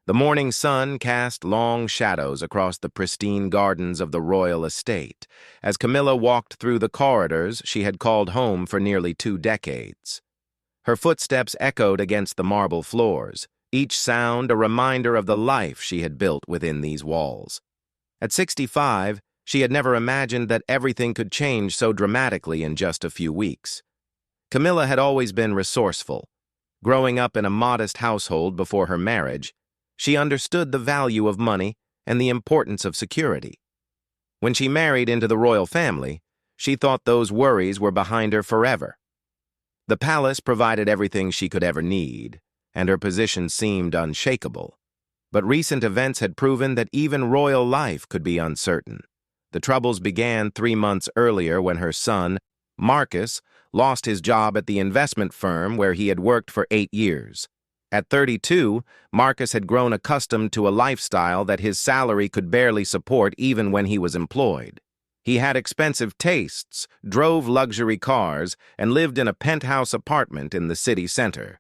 The morning sun cast long shadows across the pristine gardens of the royal estate as Camilla walked through the corridors she had called home for nearly 2 decades. Her footsteps echoed against the marble floors, each sound a reminder of the life she had built within these walls. At 65, she had never imagined that everything could change so dramatically in just a few weeks. Camilla had always been resourceful. Growing up in a modest household before her marriage, she understood the value of money and the importance of security. When she married into the royal family, she thought those worries were behind her forever. The palace provided everything she could ever need, and her position seemed unshakable. But recent events had proven that even royal life could be uncertain. The troubles began 3 months earlier when her son, Marcus, lost his job at the investment firm where he had worked for 8 years. At 32, Marcus had grown accustomed to a lifestyle that his salary could barely support even when he was employed. He had expensive tastes, drove luxury cars, and lived in a penthouse apartment in the city center.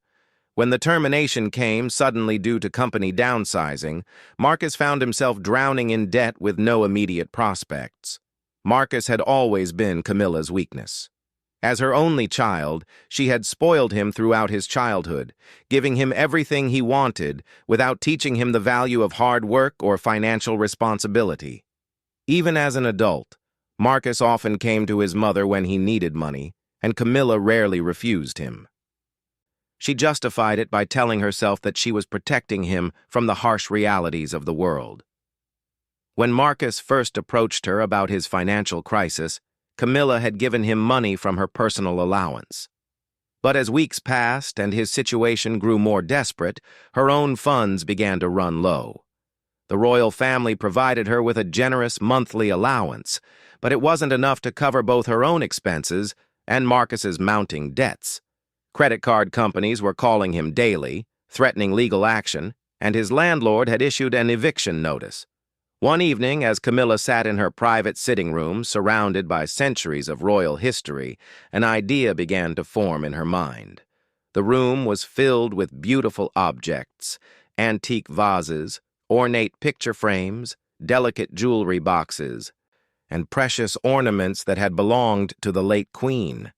When the termination came suddenly due to company downsizing, Marcus found himself drowning in debt with no immediate prospects. Marcus had always been Camilla's weakness. As her only child, she had spoiled him throughout his childhood, giving him everything he wanted without teaching him the value of hard work or financial responsibility. Even as an adult, Marcus often came to his mother when he needed money, and Camilla rarely refused him. She justified it by telling herself that she was protecting him from the harsh realities of the world. When Marcus first approached her about his financial crisis, Camilla had given him money from her personal allowance. But as weeks passed and his situation grew more desperate, her own funds began to run low. The royal family provided her with a generous monthly allowance, but it wasn't enough to cover both her own expenses and Marcus's mounting debts. Credit card companies were calling him daily, threatening legal action, and his landlord had issued an eviction notice. One evening, as Camilla sat in her private sitting room surrounded by centuries of royal history, an idea began to form in her mind. The room was filled with beautiful objects, antique vases, ornate picture frames, delicate jewelry boxes, and precious ornaments that had belonged to the late queen.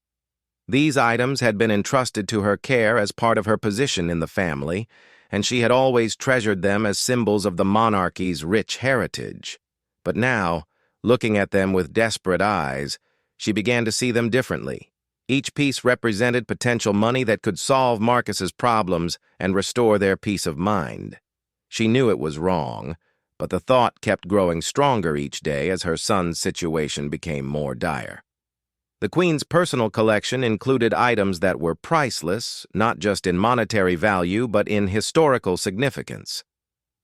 These items had been entrusted to her care as part of her position in the family, and she had always treasured them as symbols of the monarchy's rich heritage. But now, looking at them with desperate eyes, she began to see them differently. Each piece represented potential money that could solve Marcus's problems and restore their peace of mind. She knew it was wrong, but the thought kept growing stronger each day as her son's situation became more dire. The Queen's personal collection included items that were priceless, not just in monetary value, but in historical significance.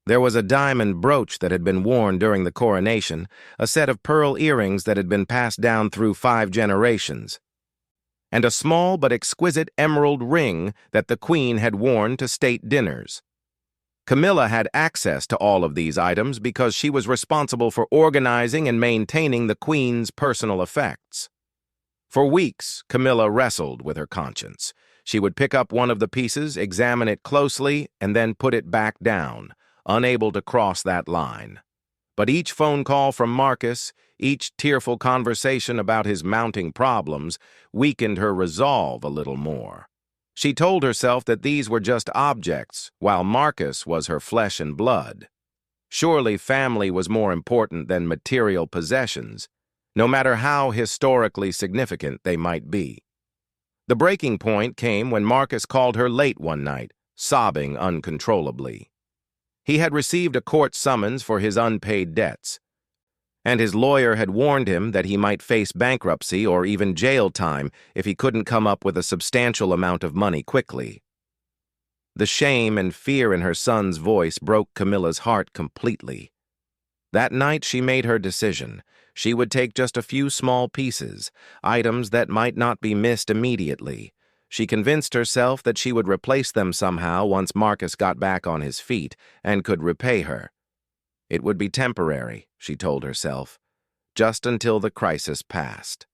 There was a diamond brooch that had been worn during the coronation, a set of pearl earrings that had been passed down through 5 generations, and a small but exquisite emerald ring that the Queen had worn to state dinners. Camilla had access to all of these items because she was responsible for organizing and maintaining the Queen's personal effects. For weeks, Camilla wrestled with her conscience. She would pick up one of the pieces, examine it closely, and then put it back down, unable to cross that line. But each phone call from Marcus, each tearful conversation about his mounting problems, weakened her resolve a little more. She told herself that these were just objects, while Marcus was her flesh and blood. Surely family was more important than material possessions, no matter how historically significant they might be. The breaking point came when Marcus called her late one night, sobbing uncontrollably. He had received a court summons for his unpaid debts, and his lawyer had warned him that he might face bankruptcy or even jail time if he couldn't come up with a substantial amount of money quickly. The shame and fear in her son's voice broke Camilla's heart completely. That night she made her decision. She would take just a few small pieces, items that might not be missed immediately. She convinced herself that she would replace them somehow once Marcus got back on his feet and could repay her. It would be temporary, she told herself, just until the crisis passed.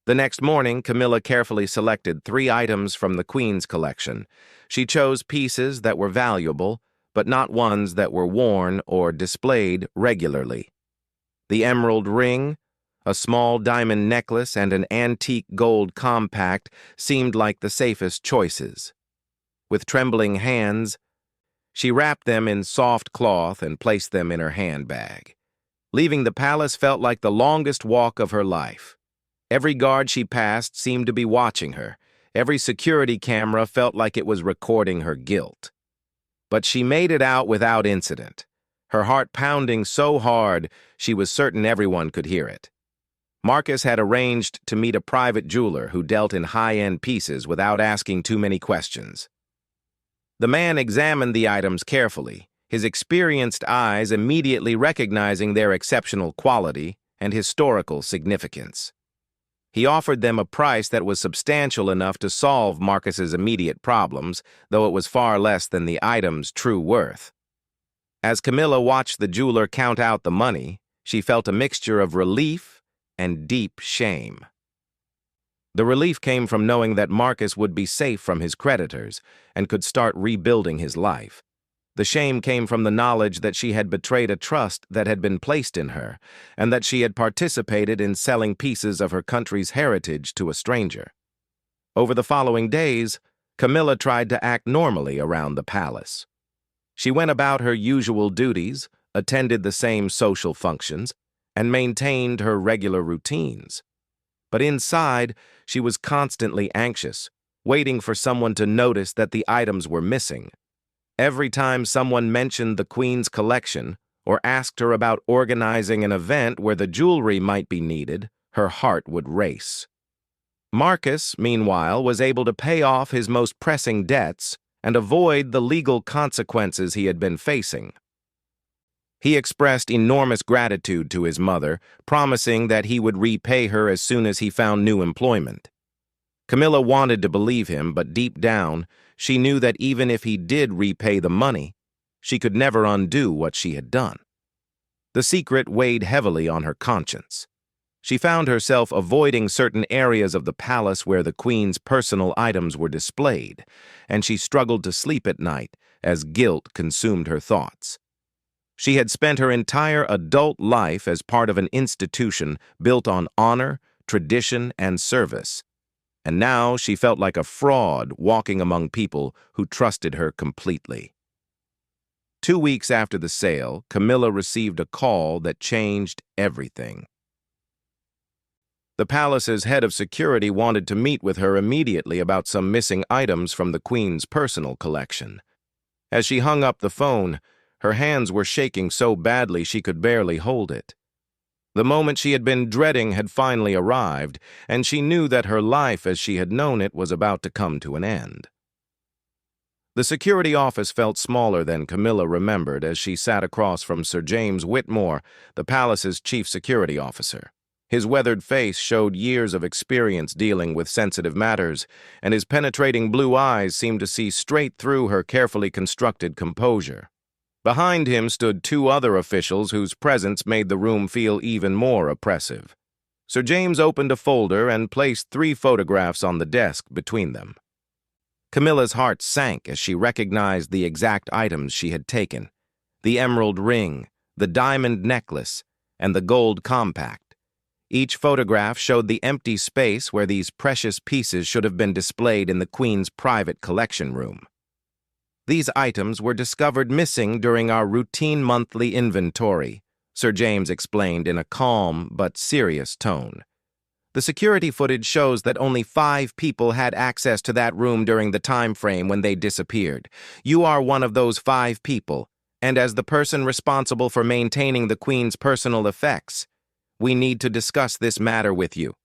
The next morning, Camilla carefully selected 3 items from the Queen's collection. She chose pieces that were valuable, but not ones that were worn or displayed regularly. The emerald ring, a small diamond necklace, and an antique gold compact seemed like the safest choices. With trembling hands, she wrapped them in soft cloth and placed them in her handbag. Leaving the palace felt like the longest walk of her life. Every guard she passed seemed to be watching her. Every security camera felt like it was recording her guilt. But she made it out without incident, her heart pounding so hard she was certain everyone could hear it. Marcus had arranged to meet a private jeweler who dealt in high-end pieces without asking too many questions. The man examined the items carefully, his experienced eyes immediately recognizing their exceptional quality and historical significance. He offered them a price that was substantial enough to solve Marcus's immediate problems, though it was far less than the item's true worth. As Camilla watched the jeweler count out the money, she felt a mixture of relief and deep shame. The relief came from knowing that Marcus would be safe from his creditors and could start rebuilding his life. The shame came from the knowledge that she had betrayed a trust that had been placed in her, and that she had participated in selling pieces of her country's heritage to a stranger. Over the following days, Camilla tried to act normally around the palace. She went about her usual duties, attended the same social functions, and maintained her regular routines. But inside, she was constantly anxious, waiting for someone to notice that the items were missing. Every time someone mentioned the Queen's collection or asked her about organizing an event where the jewelry might be needed, her heart would race. Marcus, meanwhile, was able to pay off his most pressing debts and avoid the legal consequences he had been facing. He expressed enormous gratitude to his mother, promising that he would repay her as soon as he found new employment. Camilla wanted to believe him, but deep down, she knew that even if he did repay the money, she could never undo what she had done. The secret weighed heavily on her conscience. She found herself avoiding certain areas of the palace where the Queen's personal items were displayed, and she struggled to sleep at night as guilt consumed her thoughts. She had spent her entire adult life as part of an institution built on honor, tradition, and service, and now she felt like a fraud walking among people who trusted her completely. 2 weeks after the sale, Camilla received a call that changed everything. The palace's head of security wanted to meet with her immediately about some missing items from the Queen's personal collection. As she hung up the phone, her hands were shaking so badly she could barely hold it. The moment she had been dreading had finally arrived, and she knew that her life as she had known it was about to come to an end. The security office felt smaller than Camilla remembered as she sat across from Sir James Whitmore, the palace's chief security officer. His weathered face showed years of experience dealing with sensitive matters, and his penetrating blue eyes seemed to see straight through her carefully constructed composure. Behind him stood 2 other officials whose presence made the room feel even more oppressive. Sir James opened a folder and placed 3 photographs on the desk between them. Camilla's heart sank as she recognized the exact items she had taken: the emerald ring, the diamond necklace, and the gold compact. Each photograph showed the empty space where these precious pieces should have been displayed in the Queen's private collection room. These items were discovered missing during our routine monthly inventory, Sir James explained in a calm but serious tone. The security footage shows that only 5 people had access to that room during the time frame when they disappeared. You are one of those 5 people, and as the person responsible for maintaining the Queen's personal effects, we need to discuss this matter with you.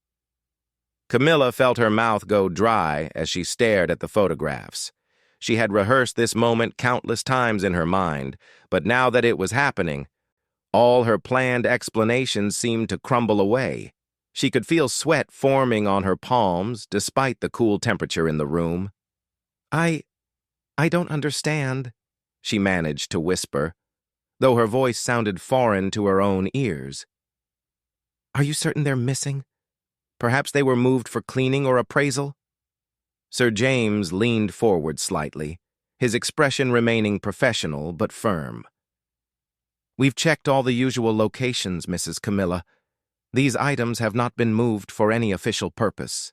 Camilla felt her mouth go dry as she stared at the photographs. She had rehearsed this moment countless times in her mind, but now that it was happening, all her planned explanations seemed to crumble away. She could feel sweat forming on her palms despite the cool temperature in the room. I don't understand," she managed to whisper, though her voice sounded foreign to her own ears. "Are you certain they're missing? Perhaps they were moved for cleaning or appraisal?" Sir James leaned forward slightly, his expression remaining professional but firm. "We've checked all the usual locations, Mrs. Camilla. These items have not been moved for any official purpose.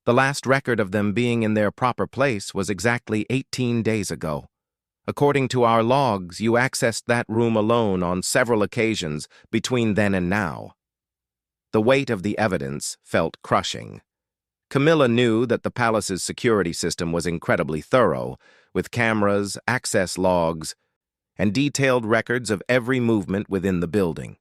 The last record of them being in their proper place was exactly 18 days ago. According to our logs, you accessed that room alone on several occasions between then and now." The weight of the evidence felt crushing. Camilla knew that the palace's security system was incredibly thorough, with cameras, access logs, and detailed records of every movement within the building.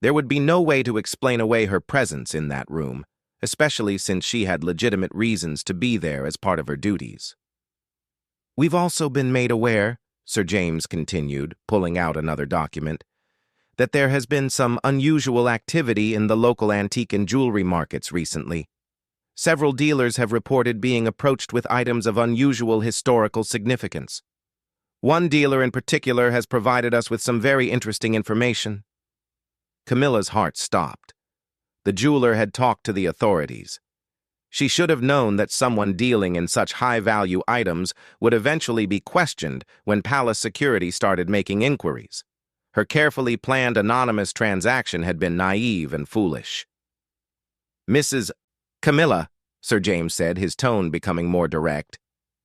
There would be no way to explain away her presence in that room, especially since she had legitimate reasons to be there as part of her duties. "We've also been made aware," Sir James continued, pulling out another document, "that there has been some unusual activity in the local antique and jewelry markets recently. Several dealers have reported being approached with items of unusual historical significance. One dealer in particular has provided us with some very interesting information." Camilla's heart stopped. The jeweler had talked to the authorities. She should have known that someone dealing in such high-value items would eventually be questioned when palace security started making inquiries. Her carefully planned anonymous transaction had been naive and foolish. "Mrs. Camilla," Sir James said, his tone becoming more direct,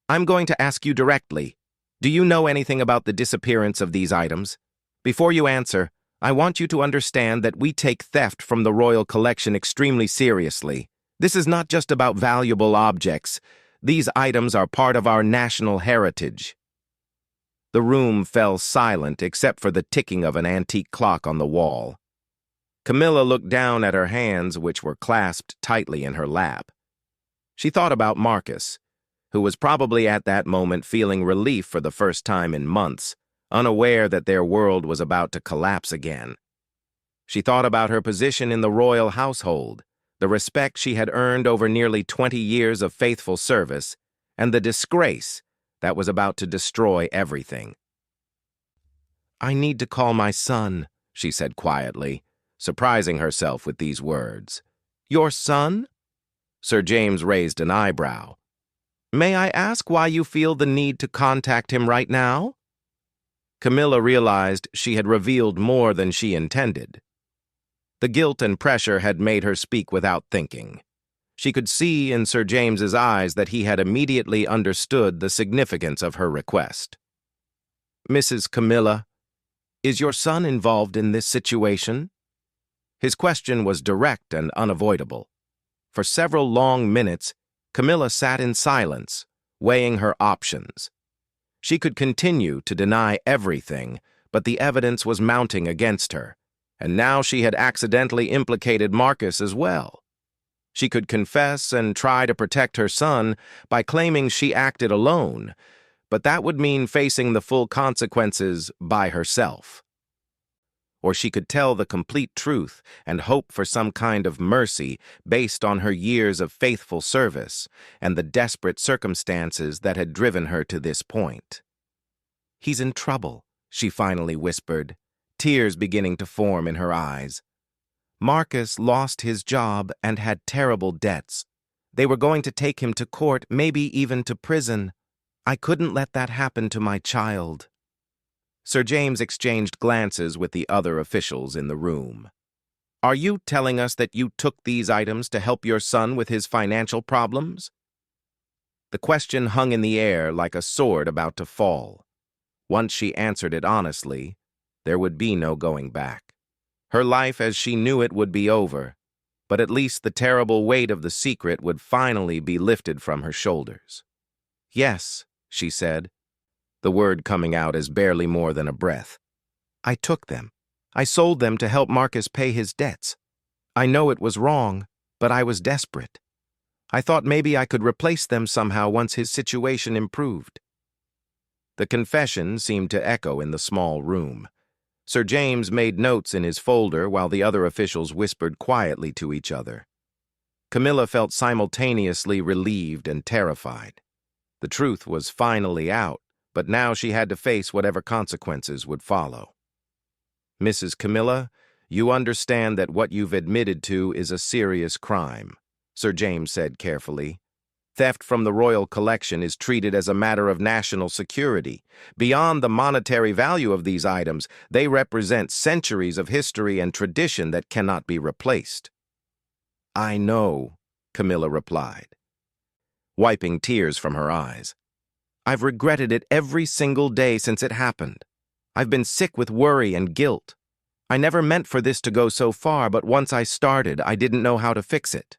"I'm going to ask you directly. Do you know anything about the disappearance of these items? Before you answer, I want you to understand that we take theft from the royal collection extremely seriously. This is not just about valuable objects. These items are part of our national heritage." The room fell silent except for the ticking of an antique clock on the wall. Camilla looked down at her hands, which were clasped tightly in her lap. She thought about Marcus, who was probably at that moment feeling relief for the first time in months, unaware that their world was about to collapse again. She thought about her position in the royal household, the respect she had earned over nearly 20 years of faithful service, and the disgrace that was about to destroy everything. "I need to call my son," she said quietly, surprising herself with these words. "Your son?" Sir James raised an eyebrow. "May I ask why you feel the need to contact him right now?" Camilla realized she had revealed more than she intended. The guilt and pressure had made her speak without thinking. She could see in Sir James's eyes that he had immediately understood the significance of her request. "Mrs. Camilla, is your son involved in this situation?" His question was direct and unavoidable. For several long minutes, Camilla sat in silence, weighing her options. She could continue to deny everything, but the evidence was mounting against her, and now she had accidentally implicated Marcus as well. She could confess and try to protect her son by claiming she acted alone, but that would mean facing the full consequences by herself. Or she could tell the complete truth and hope for some kind of mercy based on her years of faithful service and the desperate circumstances that had driven her to this point. "He's in trouble," she finally whispered, tears beginning to form in her eyes. "Marcus lost his job and had terrible debts. They were going to take him to court, maybe even to prison. I couldn't let that happen to my child." Sir James exchanged glances with the other officials in the room. "Are you telling us that you took these items to help your son with his financial problems?" The question hung in the air like a sword about to fall. Once she answered it honestly, there would be no going back. Her life as she knew it would be over, but at least the terrible weight of the secret would finally be lifted from her shoulders. "Yes," she said, the word coming out as barely more than a breath. "I took them. I sold them to help Marcus pay his debts. I know it was wrong, but I was desperate. I thought maybe I could replace them somehow once his situation improved." The confession seemed to echo in the small room. Sir James made notes in his folder while the other officials whispered quietly to each other. Camilla felt simultaneously relieved and terrified. The truth was finally out, but now she had to face whatever consequences would follow. "Mrs. Camilla, you understand that what you've admitted to is a serious crime," Sir James said carefully. Theft from the royal collection is treated as a matter of national security. Beyond the monetary value of these items, they represent centuries of history and tradition that cannot be replaced. "I know," Camilla replied, wiping tears from her eyes. "I've regretted it every single day since it happened. I've been sick with worry and guilt. I never meant for this to go so far, but once I started, I didn't know how to fix it."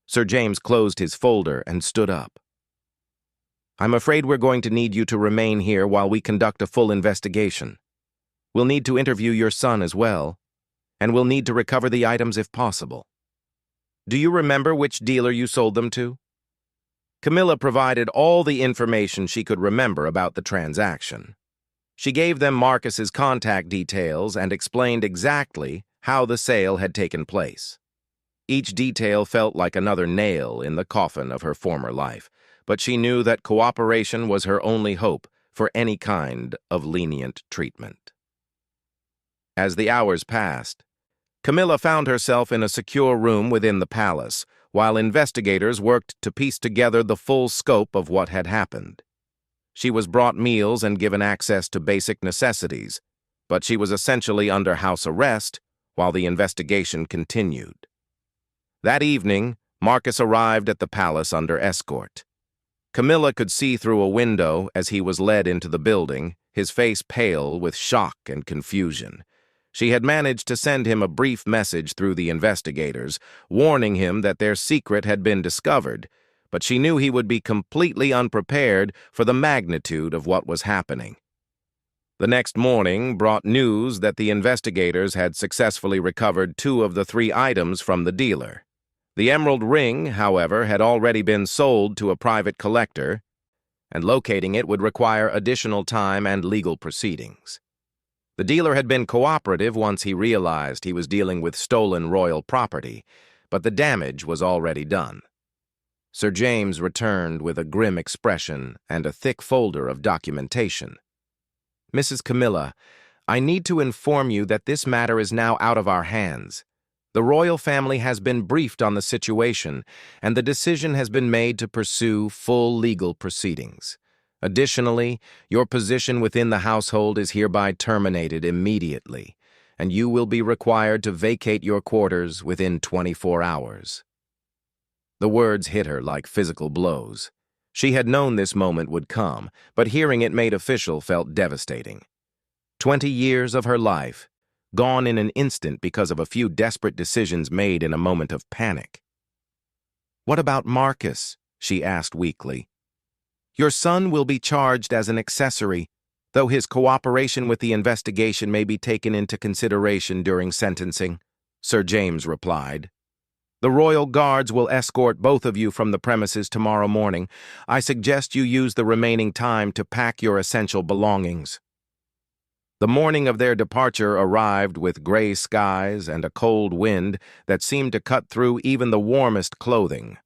Sir James closed his folder and stood up. "I'm afraid we're going to need you to remain here while we conduct a full investigation. We'll need to interview your son as well, and we'll need to recover the items if possible. Do you remember which dealer you sold them to?" Camilla provided all the information she could remember about the transaction. She gave them Marcus's contact details and explained exactly how the sale had taken place. Each detail felt like another nail in the coffin of her former life, but she knew that cooperation was her only hope for any kind of lenient treatment. As the hours passed, Camilla found herself in a secure room within the palace, while investigators worked to piece together the full scope of what had happened. She was brought meals and given access to basic necessities, but she was essentially under house arrest while the investigation continued. That evening, Marcus arrived at the palace under escort. Camilla could see through a window as he was led into the building, his face pale with shock and confusion. She had managed to send him a brief message through the investigators, warning him that their secret had been discovered, but she knew he would be completely unprepared for the magnitude of what was happening. The next morning brought news that the investigators had successfully recovered 2 of the 3 items from the dealer. The emerald ring, however, had already been sold to a private collector, and locating it would require additional time and legal proceedings. The dealer had been cooperative once he realized he was dealing with stolen royal property, but the damage was already done. Sir James returned with a grim expression and a thick folder of documentation. "Mrs. Camilla, I need to inform you that this matter is now out of our hands. The royal family has been briefed on the situation, and the decision has been made to pursue full legal proceedings. Additionally, your position within the household is hereby terminated immediately, and you will be required to vacate your quarters within 24 hours. The words hit her like physical blows. She had known this moment would come, but hearing it made official felt devastating. 20 years of her life, gone in an instant because of a few desperate decisions made in a moment of panic. "What about Marcus?" she asked weakly. "Your son will be charged as an accessory, though his cooperation with the investigation may be taken into consideration during sentencing," Sir James replied. "The royal guards will escort both of you from the premises tomorrow morning. I suggest you use the remaining time to pack your essential belongings." The morning of their departure arrived with gray skies and a cold wind that seemed to cut through even the warmest clothing.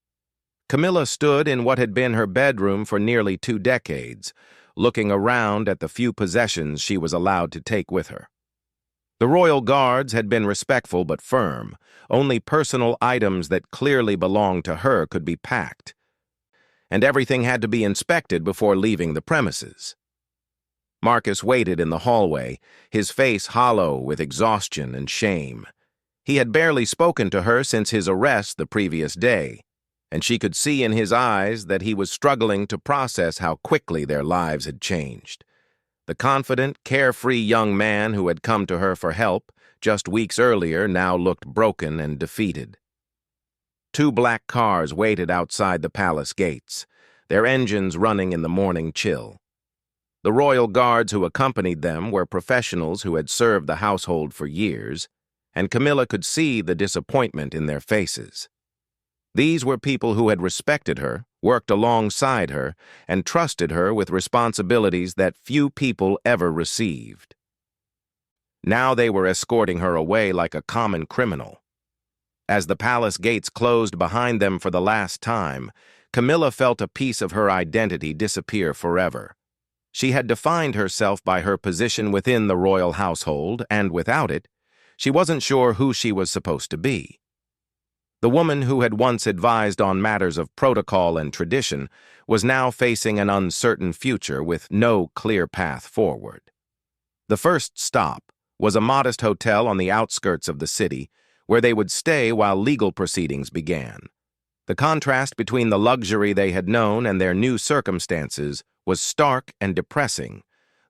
Camilla stood in what had been her bedroom for nearly 2 decades, looking around at the few possessions she was allowed to take with her. The royal guards had been respectful but firm. Only personal items that clearly belonged to her could be packed, and everything had to be inspected before leaving the premises. Marcus waited in the hallway, his face hollow with exhaustion and shame. He had barely spoken to her since his arrest the previous day, and she could see in his eyes that he was struggling to process how quickly their lives had changed. The confident, carefree young man who had come to her for help just weeks earlier now looked broken and defeated. 2 black cars waited outside the palace gates, their engines running in the morning chill. The royal guards who accompanied them were professionals who had served the household for years, and Camilla could see the disappointment in their faces. These were people who had respected her, worked alongside her, and trusted her with responsibilities that few people ever received. Now they were escorting her away like a common criminal. As the palace gates closed behind them for the last time, Camilla felt a piece of her identity disappear forever. She had defined herself by her position within the royal household, and without it, she wasn't sure who she was supposed to be. The woman who had once advised on matters of protocol and tradition was now facing an uncertain future with no clear path forward. The first stop was a modest hotel on the outskirts of the city, where they would stay while legal proceedings began. The contrast between the luxury they had known and their new circumstances was stark and depressing.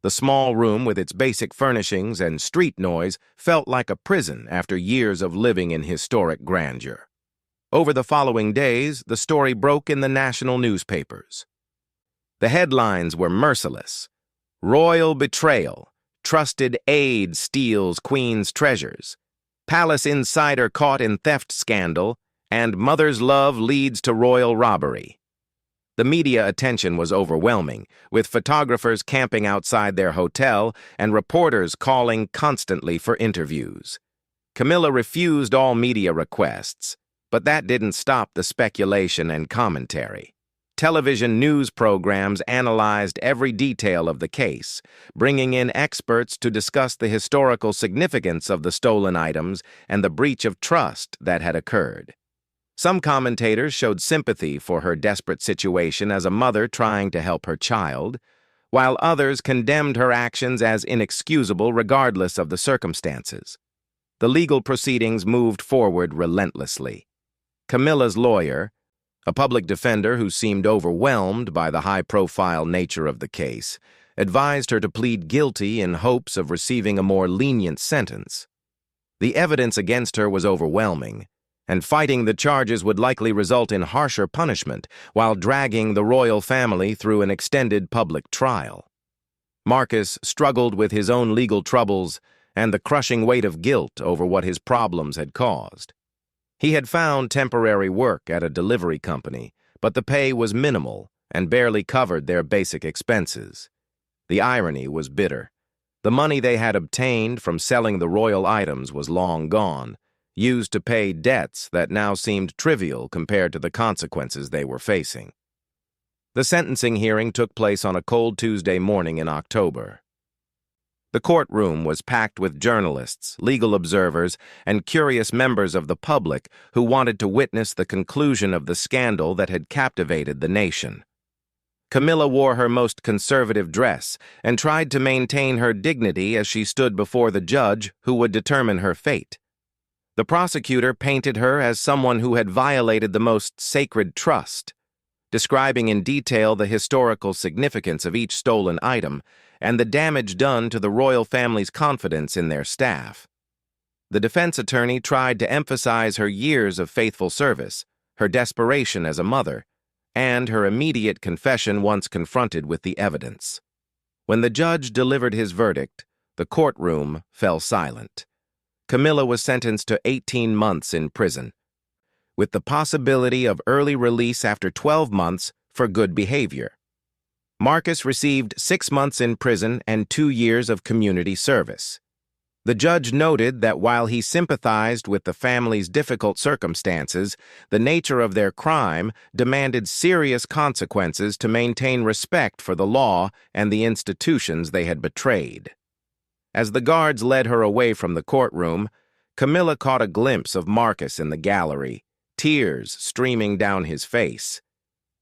The small room with its basic furnishings and street noise felt like a prison after years of living in historic grandeur. Over the following days, the story broke in the national newspapers. The headlines were merciless. Royal betrayal. Trusted aide steals Queen's treasures. Palace insider caught in theft scandal. And mother's love leads to royal robbery. The media attention was overwhelming, with photographers camping outside their hotel and reporters calling constantly for interviews. Camilla refused all media requests, but that didn't stop the speculation and commentary. Television news programs analyzed every detail of the case, bringing in experts to discuss the historical significance of the stolen items and the breach of trust that had occurred. Some commentators showed sympathy for her desperate situation as a mother trying to help her child, while others condemned her actions as inexcusable regardless of the circumstances. The legal proceedings moved forward relentlessly. Camilla's lawyer, a public defender who seemed overwhelmed by the high-profile nature of the case, advised her to plead guilty in hopes of receiving a more lenient sentence. The evidence against her was overwhelming, and fighting the charges would likely result in harsher punishment while dragging the royal family through an extended public trial. Marcus struggled with his own legal troubles and the crushing weight of guilt over what his problems had caused. He had found temporary work at a delivery company, but the pay was minimal and barely covered their basic expenses. The irony was bitter. The money they had obtained from selling the royal items was long gone, used to pay debts that now seemed trivial compared to the consequences they were facing. The sentencing hearing took place on a cold Tuesday morning in October. The courtroom was packed with journalists, legal observers, and curious members of the public who wanted to witness the conclusion of the scandal that had captivated the nation. Camilla wore her most conservative dress and tried to maintain her dignity as she stood before the judge who would determine her fate. The prosecutor painted her as someone who had violated the most sacred trust, describing in detail the historical significance of each stolen item and the damage done to the royal family's confidence in their staff. The defense attorney tried to emphasize her years of faithful service, her desperation as a mother, and her immediate confession once confronted with the evidence. When the judge delivered his verdict, the courtroom fell silent. Camilla was sentenced to 18 months in prison, with the possibility of early release after 12 months for good behavior. Marcus received 6 months in prison and 2 years of community service. The judge noted that while he sympathized with the family's difficult circumstances, the nature of their crime demanded serious consequences to maintain respect for the law and the institutions they had betrayed. As the guards led her away from the courtroom, Camilla caught a glimpse of Marcus in the gallery, tears streaming down his face.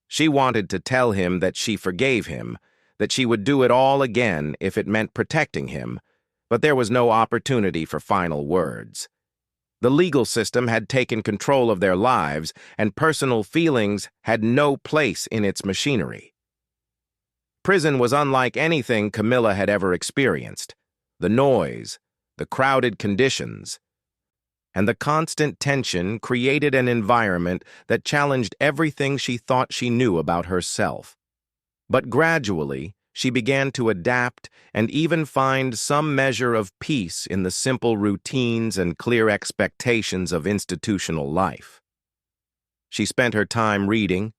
She wanted to tell him that she forgave him, that she would do it all again if it meant protecting him, but there was no opportunity for final words. The legal system had taken control of their lives, and personal feelings had no place in its machinery. Prison was unlike anything Camilla had ever experienced. The noise, the crowded conditions, and the constant tension created an environment that challenged everything she thought she knew about herself. But gradually, she began to adapt and even find some measure of peace in the simple routines and clear expectations of institutional life. She spent her time reading,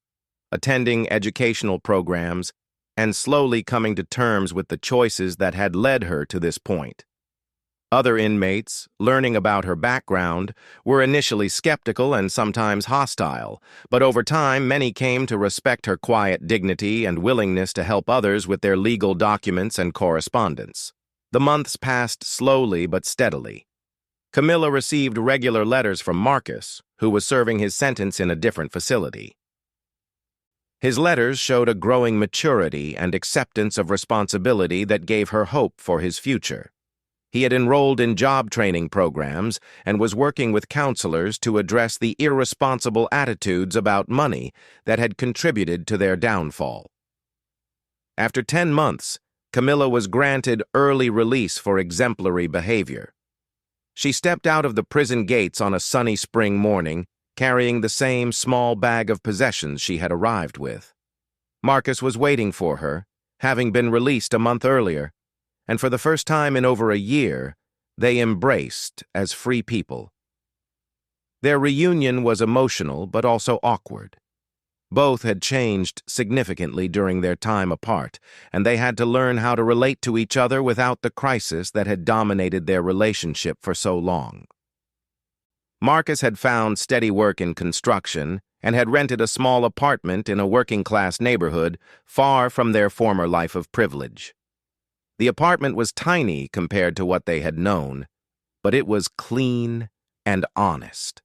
attending educational programs, and slowly coming to terms with the choices that had led her to this point. Other inmates, learning about her background, were initially skeptical and sometimes hostile, but over time many came to respect her quiet dignity and willingness to help others with their legal documents and correspondence. The months passed slowly but steadily. Camilla received regular letters from Marcus, who was serving his sentence in a different facility. His letters showed a growing maturity and acceptance of responsibility that gave her hope for his future. He had enrolled in job training programs and was working with counselors to address the irresponsible attitudes about money that had contributed to their downfall. After 10 months, Camilla was granted early release for exemplary behavior. She stepped out of the prison gates on a sunny spring morning, carrying the same small bag of possessions she had arrived with. Marcus was waiting for her, having been released a month earlier, and for the first time in over a year, they embraced as free people. Their reunion was emotional but also awkward. Both had changed significantly during their time apart, and they had to learn how to relate to each other without the crisis that had dominated their relationship for so long. Marcus had found steady work in construction and had rented a small apartment in a working-class neighborhood far from their former life of privilege. The apartment was tiny compared to what they had known, but it was clean and honest.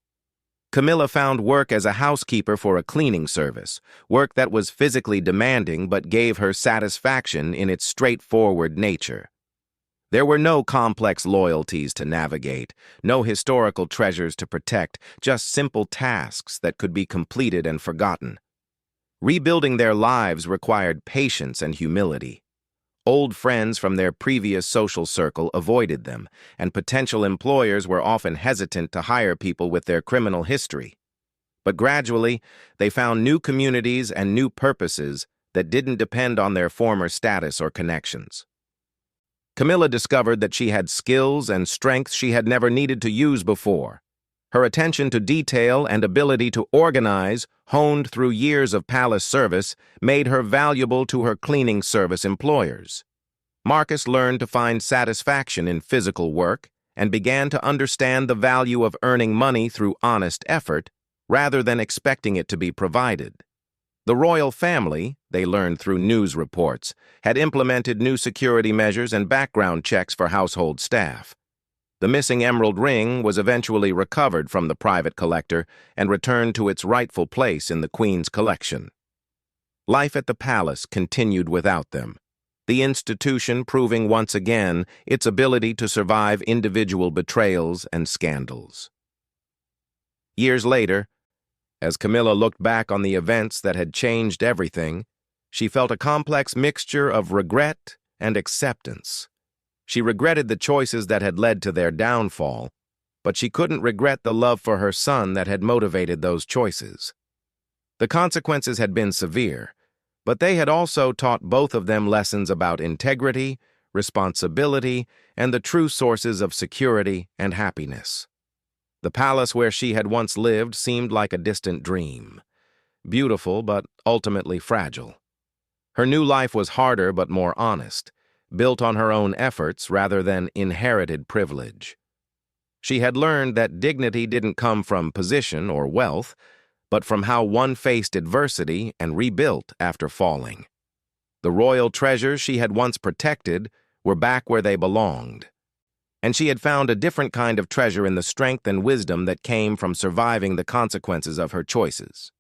Camilla found work as a housekeeper for a cleaning service, work that was physically demanding but gave her satisfaction in its straightforward nature. There were no complex loyalties to navigate, no historical treasures to protect, just simple tasks that could be completed and forgotten. Rebuilding their lives required patience and humility. Old friends from their previous social circle avoided them, and potential employers were often hesitant to hire people with their criminal history. But gradually, they found new communities and new purposes that didn't depend on their former status or connections. Camilla discovered that she had skills and strengths she had never needed to use before. Her attention to detail and ability to organize, honed through years of palace service, made her valuable to her cleaning service employers. Marcus learned to find satisfaction in physical work and began to understand the value of earning money through honest effort rather than expecting it to be provided. The royal family, they learned through news reports, had implemented new security measures and background checks for household staff. The missing emerald ring was eventually recovered from the private collector and returned to its rightful place in the Queen's collection. Life at the palace continued without them, the institution proving once again its ability to survive individual betrayals and scandals. Years later, as Camilla looked back on the events that had changed everything, she felt a complex mixture of regret and acceptance. She regretted the choices that had led to their downfall, but she couldn't regret the love for her son that had motivated those choices. The consequences had been severe, but they had also taught both of them lessons about integrity, responsibility, and the true sources of security and happiness. The palace where she had once lived seemed like a distant dream, beautiful but ultimately fragile. Her new life was harder but more honest, built on her own efforts rather than inherited privilege. She had learned that dignity didn't come from position or wealth, but from how one faced adversity and rebuilt after falling. The royal treasures she had once protected were back where they belonged, and she had found a different kind of treasure in the strength and wisdom that came from surviving the consequences of her choices.